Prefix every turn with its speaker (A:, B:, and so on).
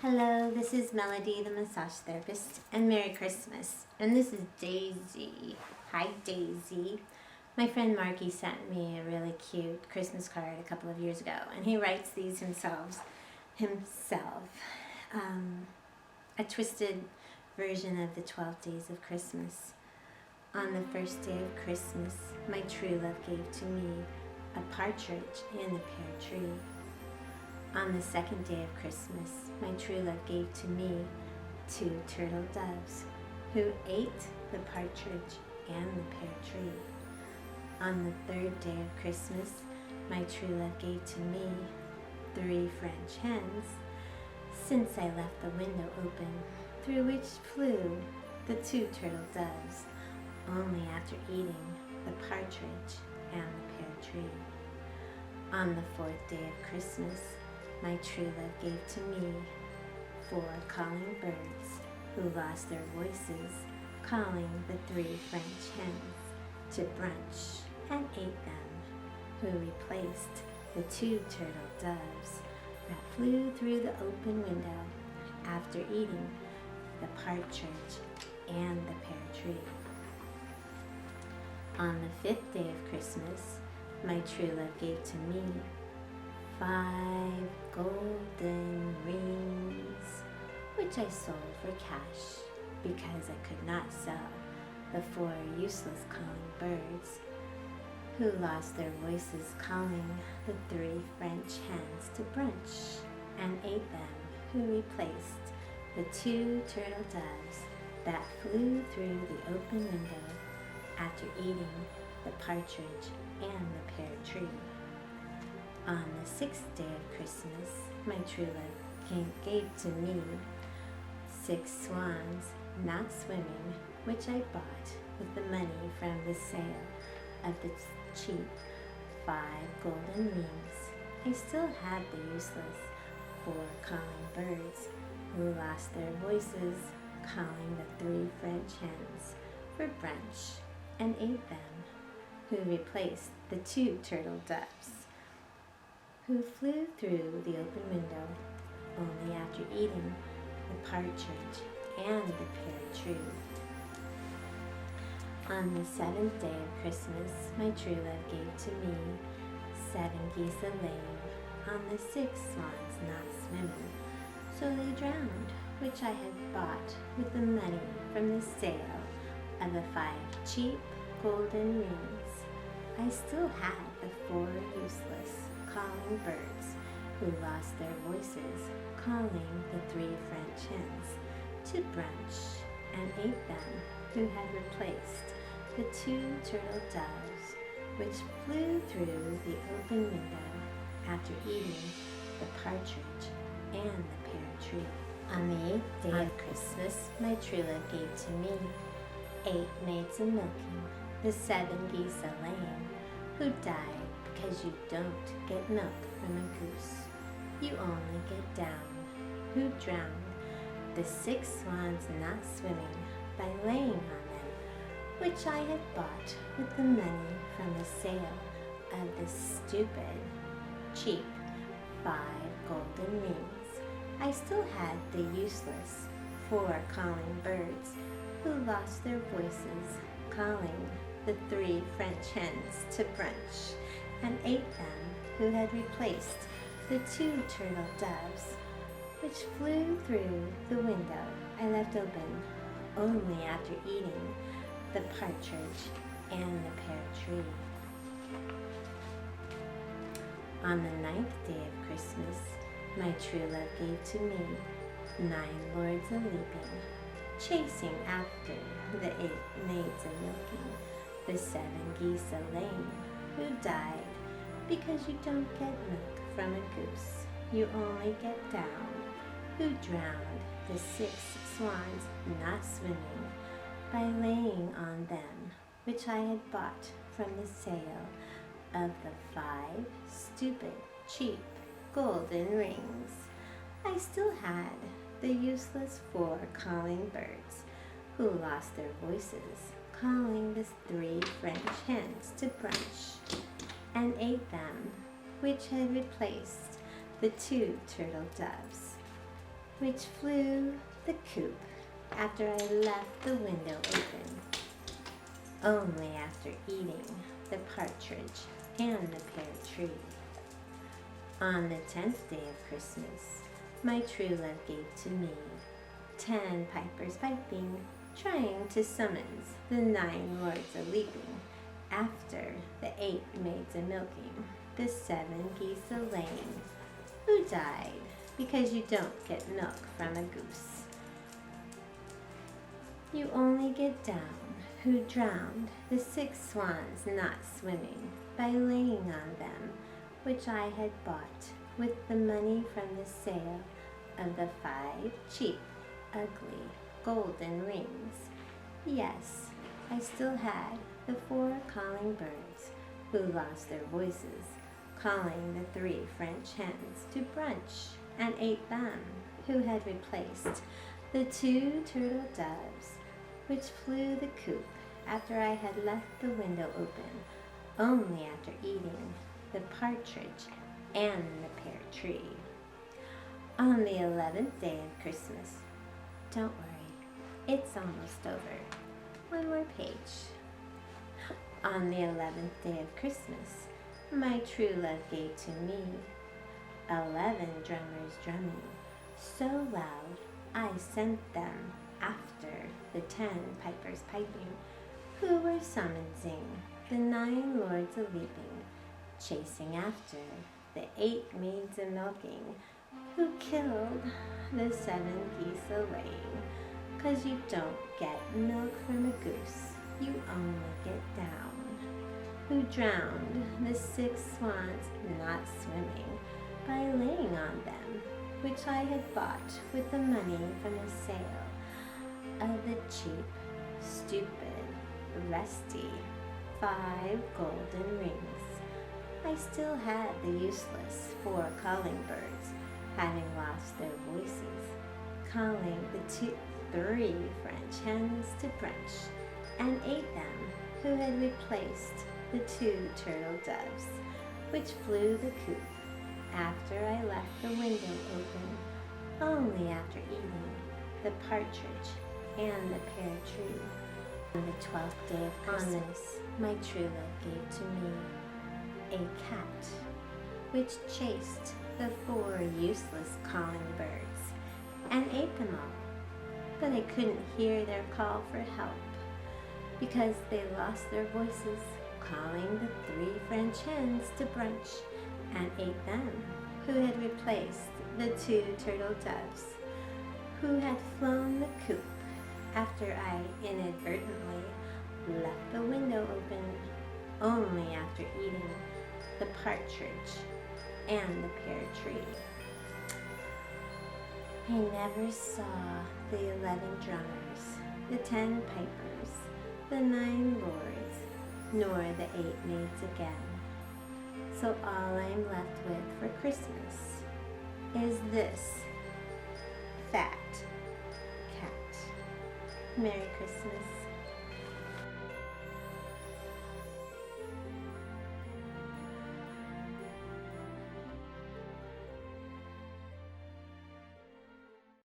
A: Hello, this is Melody, the massage therapist, and Merry Christmas. And this is Daisy. Hi, Daisy. My friend Markie sent me a really cute Christmas card a couple of years ago, and he writes these himself. A twisted version of the 12 days of Christmas. On the first day of Christmas, my true love gave to me a partridge in a pear tree. On the second day of Christmas, my true love gave to me 2 turtle doves, who ate the partridge and the pear tree. On the third day of Christmas, my true love gave to me 3 French hens, since I left the window open, through which flew the 2 turtle doves, only after eating the partridge and the pear tree. On the fourth day of Christmas, my true love gave to me 4 calling birds, who lost their voices, calling the 3 French hens to brunch and ate them, who replaced the 2 turtle doves that flew through the open window after eating the partridge and the pear tree. On the 5th day of Christmas, my true love gave to me 5 golden rings, which I sold for cash because I could not sell the 4 useless calling birds, who lost their voices calling the 3 French hens to brunch and ate them, who replaced the 2 turtle doves that flew through the open window after eating the partridge and the pear tree. On the 6th day of Christmas, my true love gave to me 6 swans not swimming, which I bought with the money from the sale of the cheap 5 golden rings. I still had the useless 4 calling birds, who lost their voices calling the 3 French hens for brunch and ate them, who replaced the 2 turtle doves, who flew through the open window only after eating the partridge and the pear tree. On the 7th day of Christmas, my true love gave to me 7 geese a-laying, on the 6 swans not swimming, so they drowned, which I had bought with the money from the sale of the 5 cheap golden rings. I still had the 4 useless calling birds, who lost their voices calling the 3 French hens to brunch and ate them, who had replaced the 2 turtle doves, which flew through the open window after eating the partridge and the pear tree. On the 8th day of Christmas, my true love gave to me 8 maids a milking, the 7 geese a laying, who died because you don't get milk from a goose. You only get down, who drowned the 6 swans not swimming by laying on them, which I had bought with the money from the sale of the stupid, cheap 5 golden rings. I still had the useless 4 calling birds, who lost their voices calling the 3 French hens to brunch and ate them, who had replaced the 2 turtle doves, which flew through the window I left open only after eating the partridge and the pear tree. On the 9th day of Christmas, my true love gave to me 9 lords a-leaping, chasing after the 8 maids a-milking, the 7 geese a-laying, who died because you don't get milk from a goose. You only get down, who drowned the 6 swans not swimming by laying on them, which I had bought from the sale of the 5 stupid, cheap golden rings. I still had the useless 4 calling birds, who lost their voices calling the 3 French hens to brunch and ate them, which had replaced the 2 turtle doves, which flew the coop after I left the window open, only after eating the partridge and the pear tree. On the 10th day of Christmas, my true love gave to me 10 pipers piping, trying to summons the 9 lords a leaping, after the 8 maids a milking, the 7 geese a laying, who died because you don't get milk from a goose. You only get down who drowned the 6 swans not swimming by laying on them, which I had bought with the money from the sale of the 5 cheap, ugly, golden rings. Yes, I still had the 4 calling birds who lost their voices, calling the 3 French hens to brunch, and ate them, who had replaced the 2 turtle doves, which flew the coop after I had left the window open, only after eating the partridge and the pear tree. On the 11th day of Christmas, don't worry, it's almost over. One more page. On the 11th day of Christmas, my true love gave to me 11 drummers drumming so loud I sent them after the 10 pipers piping, who were summonsing the 9 lords a leaping, chasing after the 8 maids a milking, who killed the 7 geese a laying. 'Cause you don't get milk from a goose, you only get down. Who drowned the 6 swans not swimming by laying on them, which I had bought with the money from the sale of the cheap, stupid, rusty 5 golden rings. I still had the useless 4 calling birds, having lost their voices, calling the 3 French hens to brunch, and ate them, who had replaced the 2 turtle doves, which flew the coop after I left the window open, only after eating the partridge and the pear tree. On the 12th day of Christmas, my true love gave to me a cat, which chased the 4 useless calling birds and ate them all. But I couldn't hear their call for help, because they lost their voices, calling the 3 French hens to brunch, and ate them, who had replaced the 2 turtle doves, who had flown the coop after I inadvertently left the window open, only after eating the partridge and the pear tree. I never saw the 11 drummers, the 10 pipers, the 9 lords, nor the 8 maids again. So all I'm left with for Christmas is this fat cat. Merry Christmas.